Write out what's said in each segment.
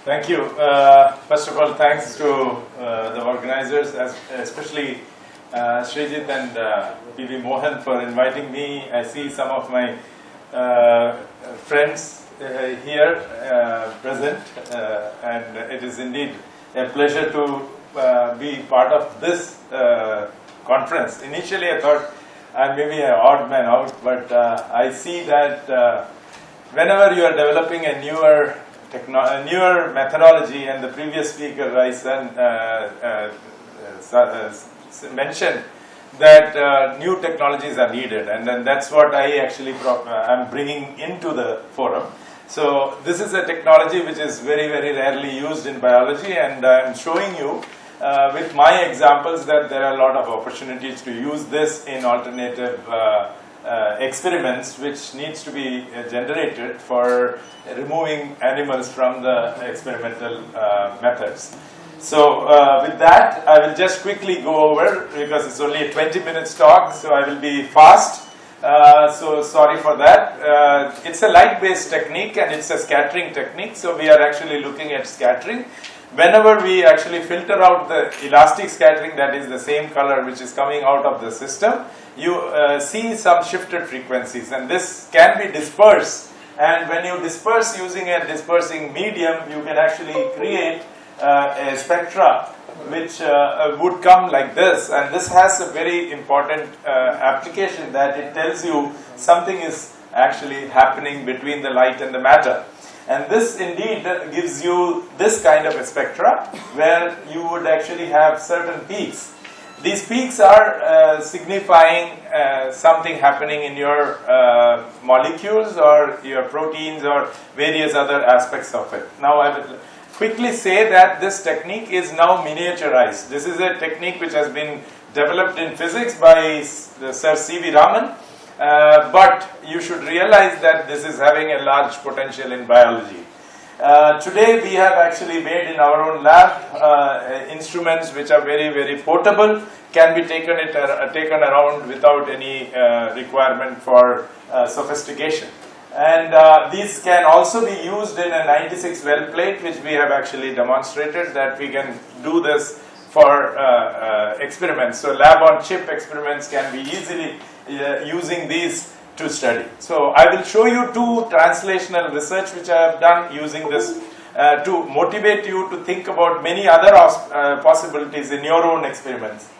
Thank you. First of all, thanks to the organizers, especially Srijit and P.V. Mohan for inviting me. I see some of my friends here present, and it is indeed a pleasure to be part of this conference. Initially, I thought I may be an odd man out, but I see that whenever you are developing a newer methodology, and the previous speaker, Raisan, mentioned that new technologies are needed, and then that's what I actually am bringing into the forum. So this is a technology which is very, very rarely used in biology, and I'm showing you with my examples that there are a lot of opportunities to use this in alternative experiments which needs to be generated for removing animals from the experimental methods. So with that, I will just quickly go over, because it's only a 20 minutes talk, so I will be fast. So sorry for that. It's a light-based technique and it's a scattering technique, so we are actually looking at scattering. Whenever we actually filter out the elastic scattering, that is the same color which is coming out of the system, you see some shifted frequencies, and this can be dispersed. And when you disperse using a dispersing medium, you can actually create a spectra which would come like this. And this has a very important application, that it tells you something is actually happening between the light and the matter. And this indeed gives you this kind of a spectra where you would actually have certain peaks. These peaks are signifying something happening in your molecules or your proteins or various other aspects of it. Now I will quickly say that this technique is now miniaturized. This is a technique which has been developed in physics by Sir C.V. Raman. But you should realize that this is having a large potential in biology. Today we have actually made in our own lab instruments which are very, very portable, can be taken around without any requirement for sophistication. And these can also be used in a 96 well plate, which we have actually demonstrated that we can do this for experiments. So lab-on-chip experiments can be easily using these to study. So I will show you two translational research which I have done using this to motivate you to think about many other possibilities in your own experiments.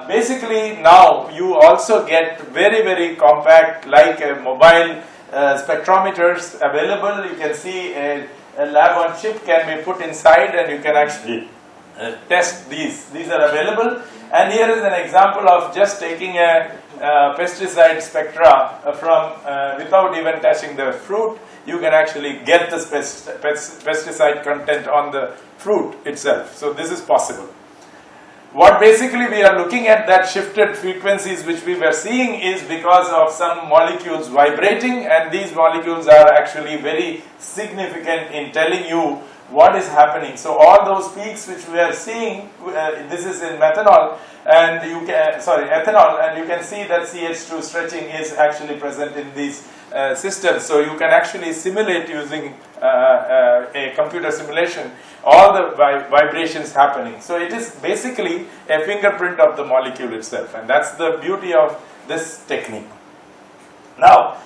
Basically now you also get very, very compact, like a mobile spectrometers available. You can see a lab-on-chip can be put inside, and you can actually test these. These are available, and here is an example of just taking a pesticide spectra from without even touching the fruit. You can actually get the pesticide content on the fruit itself. So this is possible. What basically we are looking at, that shifted frequencies which we were seeing, is because of some molecules vibrating, and these molecules are actually very significant in telling you what is happening. So all those peaks which we are seeing, this is in methanol, and ethanol, and you can see that CH2 stretching is actually present in these systems. So you can actually simulate using a computer simulation all the vibrations happening. So it is basically a fingerprint of the molecule itself, and that's the beauty of this technique. Now,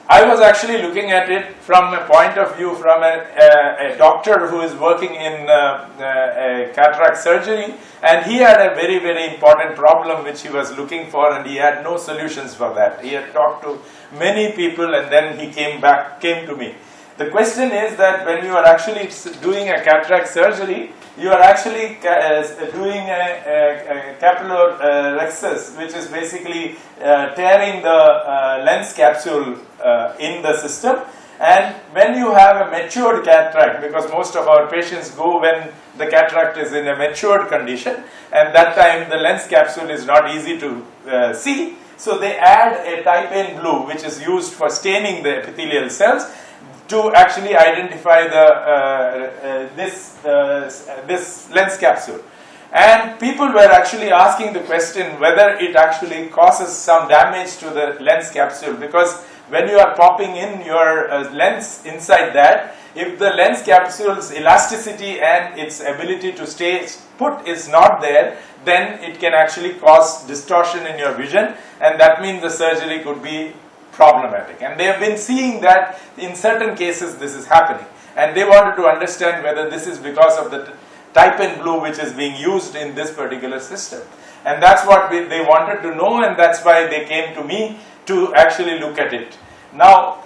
I was actually looking at it from a point of view from a doctor who is working in a cataract surgery, and he had a very, very important problem which he was looking for, and he had no solutions for that. He had talked to many people, and then he came to me. The question is that when you are actually doing a cataract surgery, you are actually doing a capillorhexis, which is basically tearing the lens capsule in the system. And when you have a matured cataract, because most of our patients go when the cataract is in a matured condition, and that time the lens capsule is not easy to see, so they add a type N blue, which is used for staining the epithelial cells, to actually identify this lens capsule. And people were actually asking the question whether it actually causes some damage to the lens capsule, because when you are popping in your lens inside that, if the lens capsule's elasticity and its ability to stay put is not there, then it can actually cause distortion in your vision, and that means the surgery could be problematic. And they have been seeing that in certain cases this is happening, and they wanted to understand whether this is because of the type N blue which is being used in this particular system. And that's what they wanted to know, and that's why they came to me to actually look at it. Now,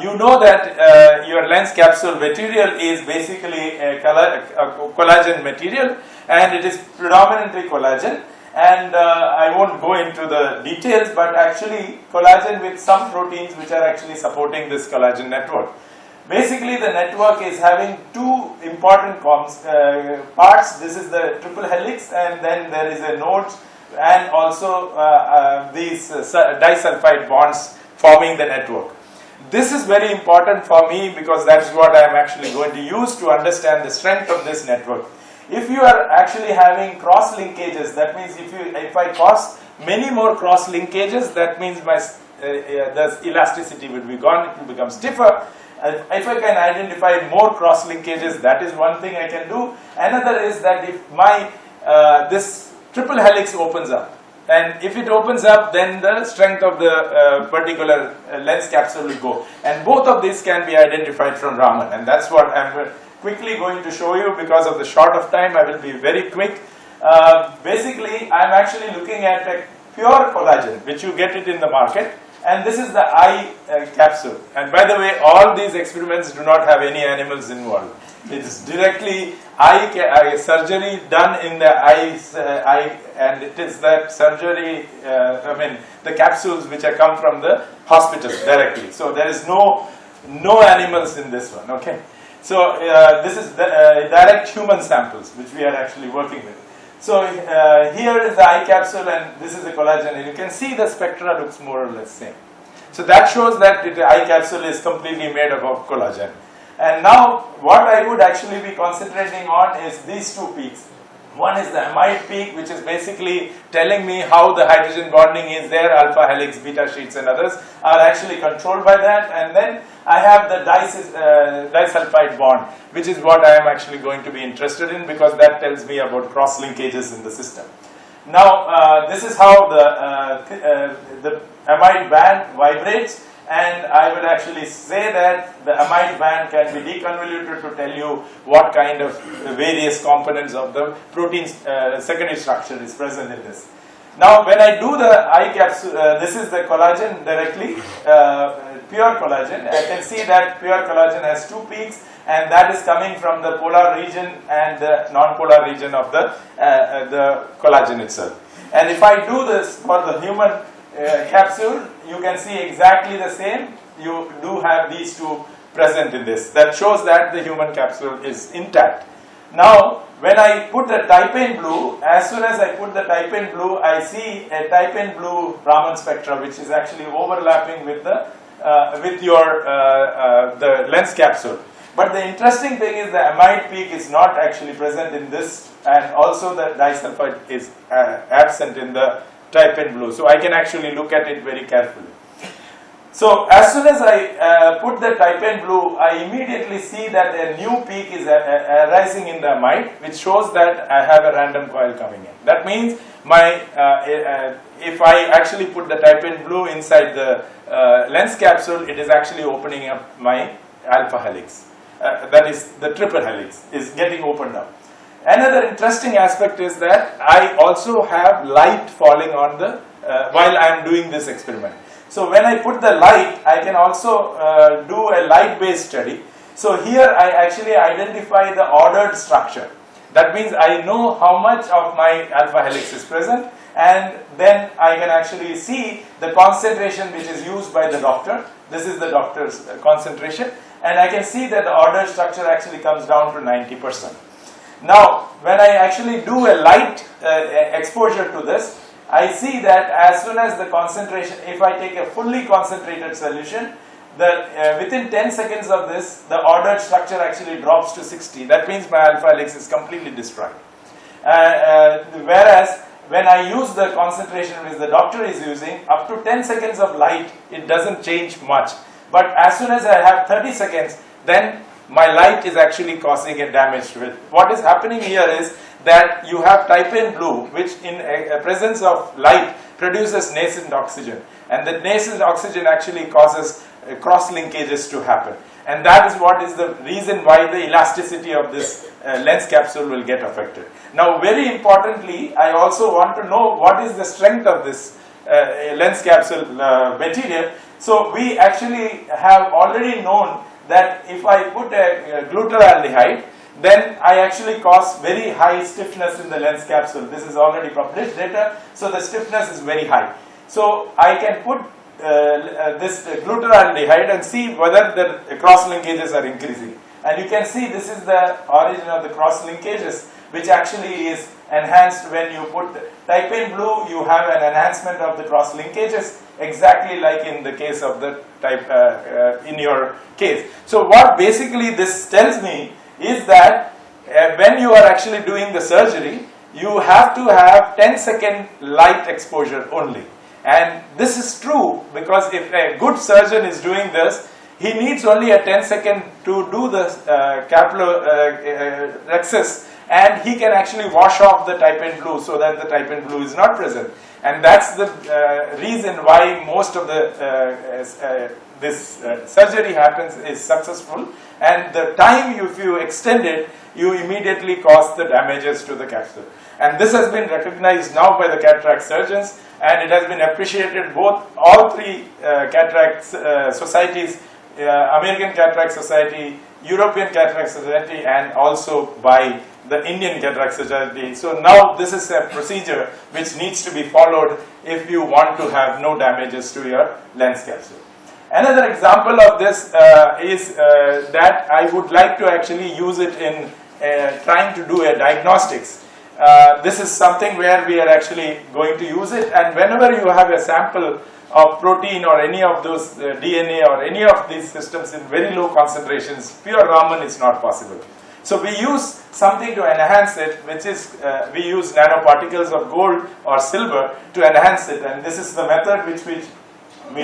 you know that your lens capsule material is basically a collagen material, and it is predominantly collagen. And I won't go into the details, but actually collagen with some proteins which are actually supporting this collagen network. Basically, the network is having two important parts. This is the triple helix, and then there is a node, and also these disulfide bonds forming the network. This is very important for me because that's what I am actually going to use to understand the strength of this network. If you are actually having cross linkages, that means if I cause many more cross linkages, that means my the elasticity will be gone, it will become stiffer. If I can identify more cross linkages, that is one thing I can do. Another is that if my this triple helix opens up, and if it opens up, then the strength of the particular lens capsule will go. And both of these can be identified from Raman, and that's what I'm quickly going to show you. Because of the short of time, I will be very quick. Basically, I'm actually looking at a pure collagen, which you get it in the market. And this is the eye capsule. And by the way, all these experiments do not have any animals involved. It is directly eye surgery done in the eye, and it is that surgery, the capsules which are come from the hospital directly. So there is no animals in this one, okay. So this is the direct human samples which we are actually working with. So here is the eye capsule, and this is the collagen, and you can see the spectra looks more or less same. So that shows that the eye capsule is completely made up of collagen. And now what I would actually be concentrating on is these two peaks. One is the amide peak, which is basically telling me how the hydrogen bonding is there. Alpha helix, beta sheets and others are actually controlled by that. And then I have the disulfide bond, which is what I am actually going to be interested in, because that tells me about cross linkages in the system. Now this is how the amide band vibrates, and I will actually say that the amide band can be deconvoluted to tell you what kind of various components of the protein's secondary structure is present in this. Now when I do the eye capsule, this is the collagen directly, pure collagen. I can see that pure collagen has two peaks, and that is coming from the polar region and the non-polar region of the collagen itself. And if I do this for the human capsule, you can see exactly the same. You do have these two present in this. That shows that the human capsule is intact. Now, when I put the type N blue, as soon as I put the type N blue, I see a type N blue Raman spectra, which is actually overlapping with the the lens capsule. But the interesting thing is the amide peak is not actually present in this, and also the disulfide is absent in the type N blue. So I can actually look at it very carefully. So as soon as I put the type N blue, I immediately see that a new peak is arising in the amide, which shows that I have a random coil coming in. That means my if I actually put the type N blue inside the lens capsule, it is actually opening up my alpha helix. That is, the triple helix is getting opened up. Another interesting aspect is that I also have light falling on the while I am doing this experiment. So when I put the light, I can also do a light-based study. So here I actually identify the ordered structure. That means I know how much of my alpha helix is present, and then I can actually see the concentration which is used by the doctor. This is the doctor's concentration, and I can see that the ordered structure actually comes down to 90%. Now, when I actually do a light exposure to this, I see that as soon as the concentration, if I take a fully concentrated solution, within 10 seconds of this, the ordered structure actually drops to 60. That means my alpha helix is completely destroyed. Whereas when I use the concentration which the doctor is using, up to 10 seconds of light, it doesn't change much. But as soon as I have 30 seconds, then my light is actually causing a damage to it. What is happening here is that you have type N blue, which in a presence of light produces nascent oxygen, and that nascent oxygen actually causes cross linkages to happen, and that is what is the reason why the elasticity of this lens capsule will get affected. Now, very importantly, I also want to know what is the strength of this lens capsule material. So we actually have already known that if I put a glutaraldehyde, then I actually cause very high stiffness in the lens capsule. This is already published data, so the stiffness is very high. So I can put this glutaraldehyde and see whether the cross linkages are increasing. And you can see this is the origin of the cross linkages, which actually is enhanced when you put type N blue. You have an enhancement of the cross linkages, exactly like in the case of the type in your case. So what basically this tells me is that when you are actually doing the surgery, you have to have 10-second light exposure only. And this is true because if a good surgeon is doing this, he needs only a 10-second to do the capsulorhexis, and he can actually wash off the type N blue so that the type N blue is not present. And that's the reason why most of the this surgery happens is successful, and the time if you extend it, you immediately cause the damages to the capsule. And this has been recognized now by the cataract surgeons, and it has been appreciated both all three cataract societies, American Cataract Society, European Cataract Society, and also by the Indian Cataract Society. So now this is a procedure which needs to be followed if you want to have no damages to your lens capsule. Another example of this is that I would like to actually use it in trying to do a diagnostics. This is something where we are actually going to use it, and whenever you have a sample of protein or any of those DNA or any of these systems in very low concentrations, pure Raman is not possible. So we use something to enhance it, which is we use nanoparticles of gold or silver to enhance it, and this is the method which we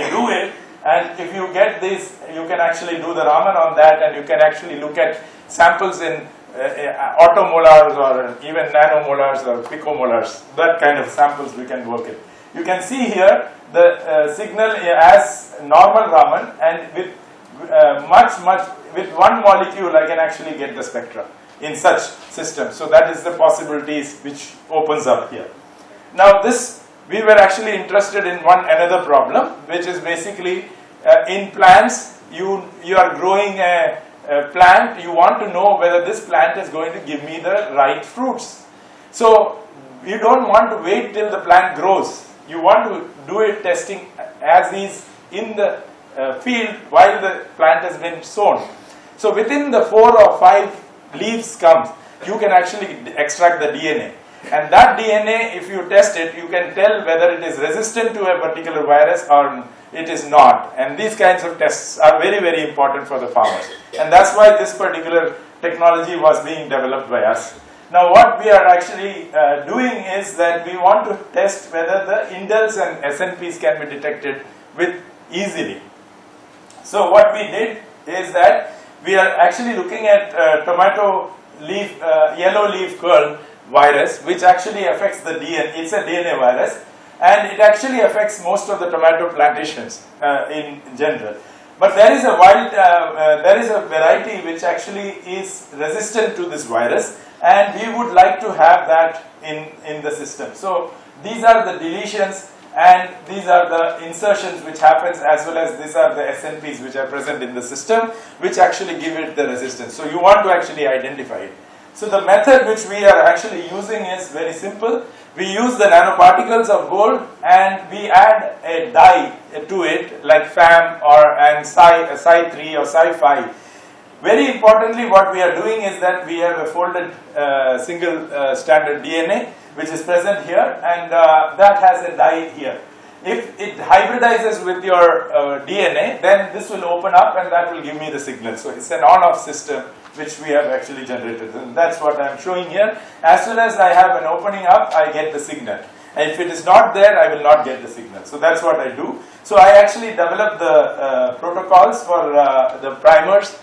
do it. And if you get this, you can actually do the Raman on that, and you can actually look at samples in automolars or even nanomolars or picomolars. That kind of samples we can work it. You can see here the signal as normal Raman, and with with one molecule I can actually get the spectra in such systems. So that is the possibilities which opens up here. Now this, we were actually interested in another problem, which is basically in plants, you are growing a plant, you want to know whether this plant is going to give me the right fruits. So you don't want to wait till the plant grows. You want to do it testing as is in the field while the plant has been sown. So within the 4 or 5 leaves comes, you can actually extract the DNA. And that DNA, if you test it, you can tell whether it is resistant to a particular virus or it is not. And these kinds of tests are very, very important for the farmers. And that's why this particular technology was being developed by us. Now what we are actually doing is that we want to test whether the indels and SNPs can be detected with easily. So what we did is that we are actually looking at tomato leaf, yellow leaf curl virus, which actually affects the DNA. It's a DNA virus, and it actually affects most of the tomato plantations in general. But there is a variety which actually is resistant to this virus, and we would like to have that in the system. So these are the deletions, and these are the insertions which happens, as well as these are the SNPs which are present in the system, which actually give it the resistance. So you want to actually identify it. So the method which we are actually using is very simple. We use the nanoparticles of gold, and we add a dye to it, like FAM and Psi3 or Psi5. Very importantly, what we are doing is that we have a folded single stranded DNA which is present here, and that has a dye here. If it hybridizes with your DNA, then this will open up and that will give me the signal. So it's an on-off system which we have actually generated, and that's what I'm showing here. As soon as I have an opening up, I get the signal. And if it is not there, I will not get the signal. So that's what I do. So I actually developed the protocols for the primers.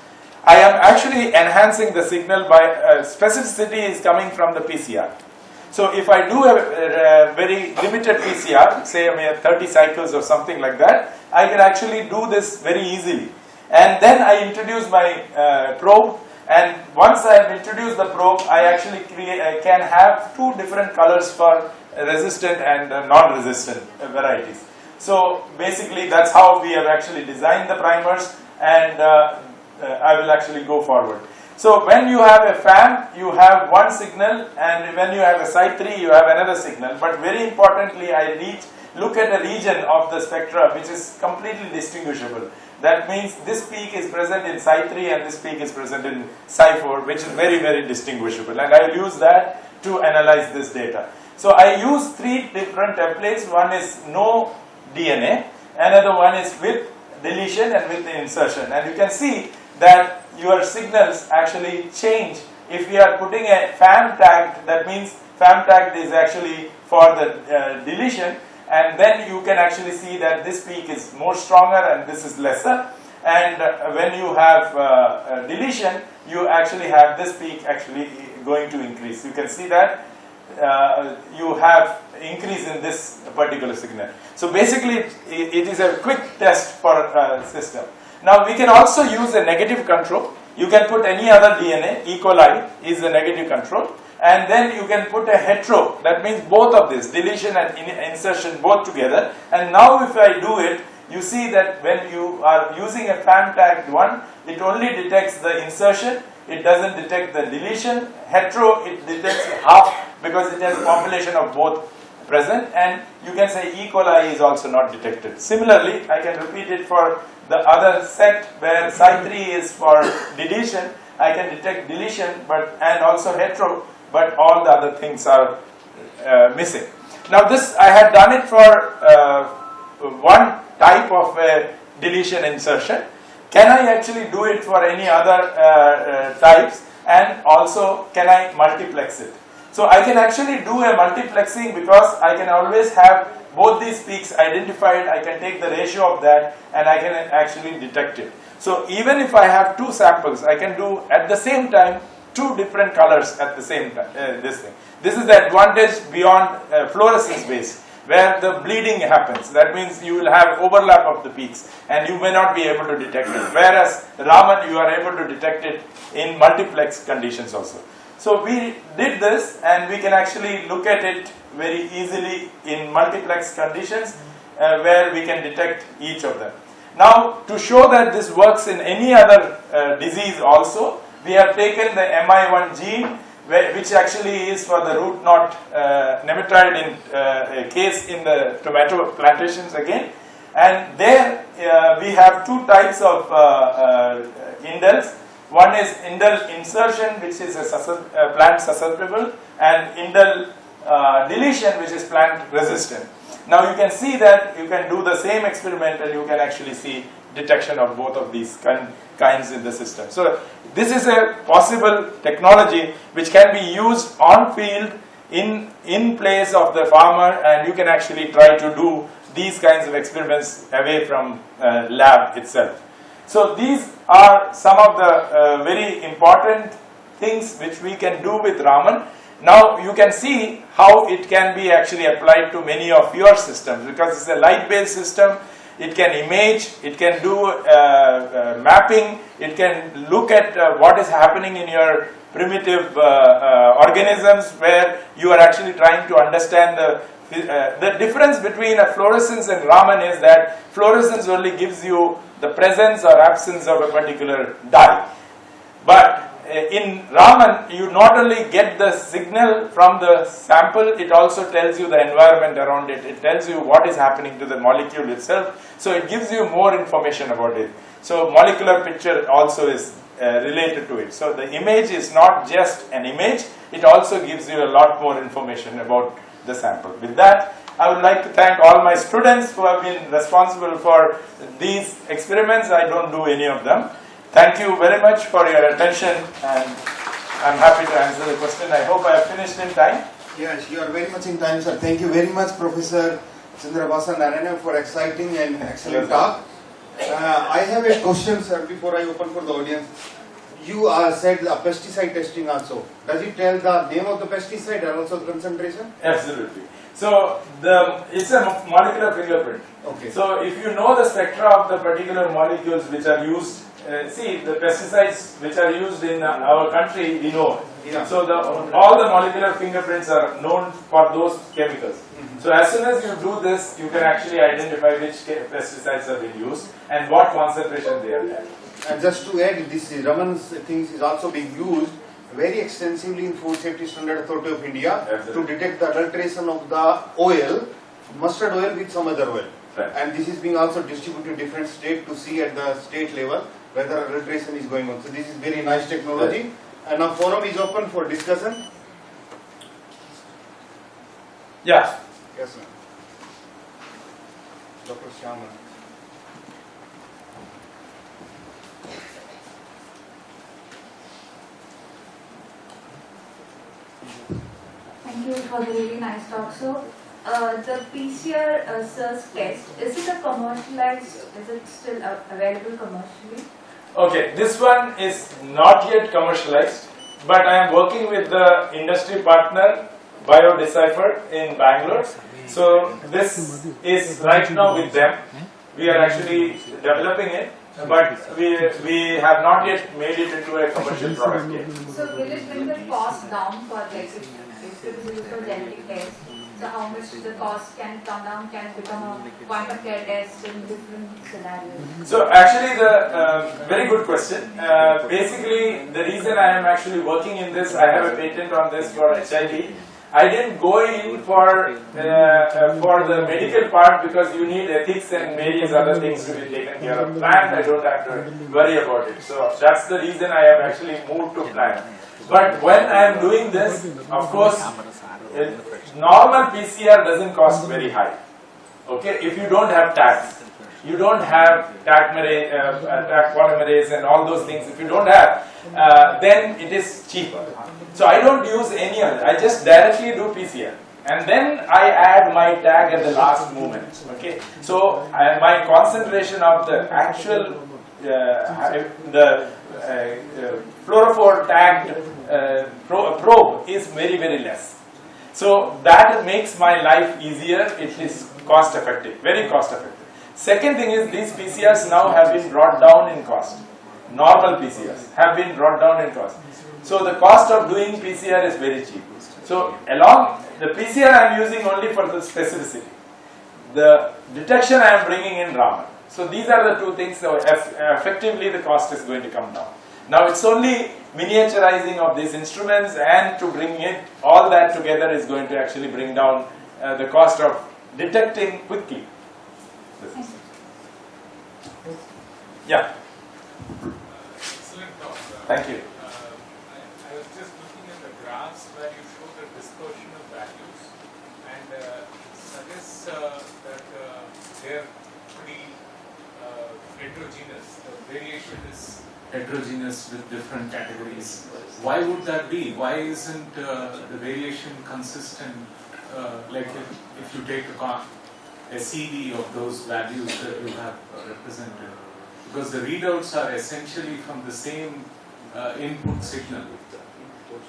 I am actually enhancing the signal by specificity is coming from the PCR. So if I do a very limited PCR, say 30 cycles or something like that, I can actually do this very easily. And then I introduce my probe, and once I have introduced the probe, I actually can have two different colors for resistant and non-resistant varieties. So basically that's how we have actually designed the primers, and I will actually go forward. So when you have a FAM, you have one signal, and when you have a site 3, you have another signal. But very importantly, I look at a region of the spectra which is completely distinguishable. That means this peak is present in site 3 and this peak is present in site 4, which is very, very distinguishable. And I will use that to analyze this data. So I use 3 different templates. One is no DNA, another one is with deletion and with the insertion. And you can see that your signals actually change. If we are putting a FAM tag, that means FAM tag is actually for the deletion, and then you can actually see that this peak is more stronger and this is lesser. And when you have deletion, you actually have this peak actually going to increase. You can see that you have increase in this particular signal. So basically it is a quick test for system. Now we can also use a negative control. You can put any other DNA. E. coli is a negative control, and then you can put a hetero. That means both of this, deletion and insertion, both together. And now if I do it, you see that when you are using a FAM tagged one, it only detects the insertion. It doesn't detect the deletion. Hetero, it detects half because it has a population of both present, and you can say E. coli is also not detected. Similarly, I can repeat it for the other set where site 3 is for deletion. I can detect deletion and also hetero, but all the other things are missing. Now this, I had done it for one type of deletion insertion. Can I actually do it for any other types, and also can I multiplex it? So I can actually do a multiplexing because I can always have both these peaks identified. I can take the ratio of that and I can actually detect it. So even if I have 2 samples, I can do at the same time 2 different colors at the same time. This is the advantage beyond fluorescence based, where the bleeding happens. That means you will have overlap of the peaks and you may not be able to detect it. Whereas Raman, you are able to detect it in multiplex conditions also. So we did this, and we can actually look at it very easily in multiplex conditions where we can detect each of them. Now to show that this works in any other disease also, we have taken the MI1 gene, which actually is for the root knot nematode case in the tomato plantations again. And there we have 2 types of indels. One is indel insertion, which is a plant susceptible, and indel deletion, which is plant resistant. Now you can see that you can do the same experiment and you can actually see detection of both of these kinds in the system. So this is a possible technology which can be used on field in place of the farmer, and you can actually try to do these kinds of experiments away from lab itself. So these are some of the very important things which we can do with Raman. Now you can see how it can be actually applied to many of your systems, because it's a light-based system. It can image, it can do mapping, it can look at what is happening in your primitive organisms, where you are actually trying to understand the difference between a fluorescence and Raman is that fluorescence only gives you the presence or absence of a particular dye. But in Raman, you not only get the signal from the sample, it also tells you the environment around it. It tells you what is happening to the molecule itself. So it gives you more information about it. So molecular picture also is related to it. So the image is not just an image, it also gives you a lot more information about the sample. With that, I would like to thank all my students who have been responsible for these experiments. I don't do any of them. Thank you very much for your attention, and I'm happy to answer the question. I hope I have finished in time. Yes, you are very much in time, sir. Thank you very much, Professor Chandrabhas Narayan, for exciting and excellent talk. I have a question, sir, before I open for the audience. you said the pesticide testing also. Does it tell the name of the pesticide and also the concentration? Absolutely. So it's a molecular fingerprint. Okay. So if you know the spectra of the particular molecules which are used, see the pesticides which are used in our country, we know. Yeah. So all the molecular fingerprints are known for those chemicals. So as soon as you do this, you can actually identify which pesticides have been used and what concentration they are at. And just to add, this Raman's things is also being used very extensively in Food Safety Standard Authority of India. Absolutely. To detect the adulteration of the oil, mustard oil with some other oil. Right. And this is being also distributed to different states to see at the state level whether adulteration is going on. So this is very nice technology. Right. And now forum is open for discussion. Yeah. Yes, sir. Dr. Shyama. Thank you for the really nice talk. So, the PCR SIRS test, is it a commercialized, is it still available commercially? Okay, this one is not yet commercialized, but I am working with the industry partner BioDecipher in Bangalore. So this is right now with them. We are actually developing it, but we have not yet made it into a commercial product yet. So will it bring the cost down for like if it is used for genetic test? So how much the cost can come down? Can it become a point of care test in different scenarios? So actually very good question. Basically the reason I am actually working in this, I have a patent on this for HIV. I didn't go in for the medical part because you need ethics and various other things to be taken care of. Plant, I don't have to worry about it. So that's the reason I have actually moved to plant. But when I am doing this, of course, normal PCR doesn't cost very high. Okay, if you don't have tags, you don't have tag polymerase and all those things. If you don't have, then it is cheaper. So I don't use any other. I just directly do PCR, and then I add my tag at the last moment. Okay, so my concentration of the actual fluorophore tagged probe is very, very less. So that makes my life easier. It is cost effective, very cost effective. Second thing is these PCRs now have been brought down in cost. Normal PCRs have been brought down in cost. So the cost of doing PCR is very cheap. So along the PCR I am using only for the specificity. The detection I am bringing in Raman. So these are the two things. So effectively the cost is going to come down. Now it's only miniaturizing of these instruments, and to bring it all that together is going to actually bring down the cost of detecting quickly. Yeah. Excellent talk. Thank you. I was just looking at the graphs where you show the dispersion of values, and it suggests that they are pretty heterogeneous. The variation is heterogeneous with different categories. Why would that be? Why isn't the variation consistent? Like if you take a CD of those values that you have represented, because the readouts are essentially from the same input signal.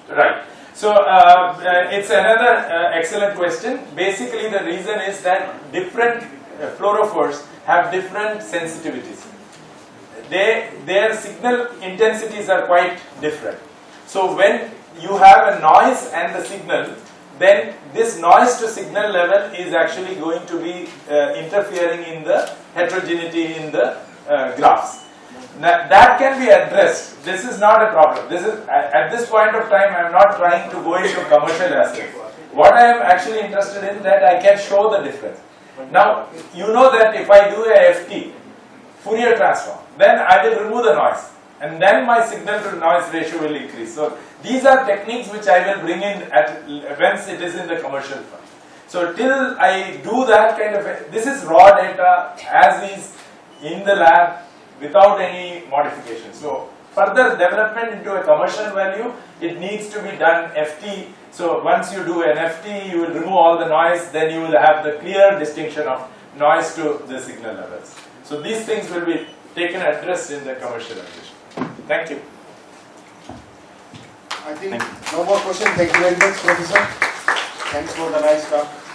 Right. So it's another excellent question. Basically, the reason is that different fluorophores have different sensitivities. Their signal intensities are quite different. So when you have a noise and the signal, then this noise to signal level is actually going to be interfering in the heterogeneity in the graphs. Now, that can be addressed. This is not a problem. This is at this point of time I am not trying to go into commercial aspects. What I am actually interested in that I can show the difference. Now you know that if I do a FT, Fourier transform, then I will remove the noise, and then my signal to noise ratio will increase. So these are techniques which I will bring in once it is in the commercial form. So till I do that kind of this is raw data as is in the lab without any modification. So further development into a commercial value, it needs to be done FT. So once you do an FT, you will remove all the noise, then you will have the clear distinction of noise to the signal levels. So these things will be taken addressed in the commercial application. Thank you. I think Thank you. no more questions. Thank you very much, Professor. Thanks for the nice talk.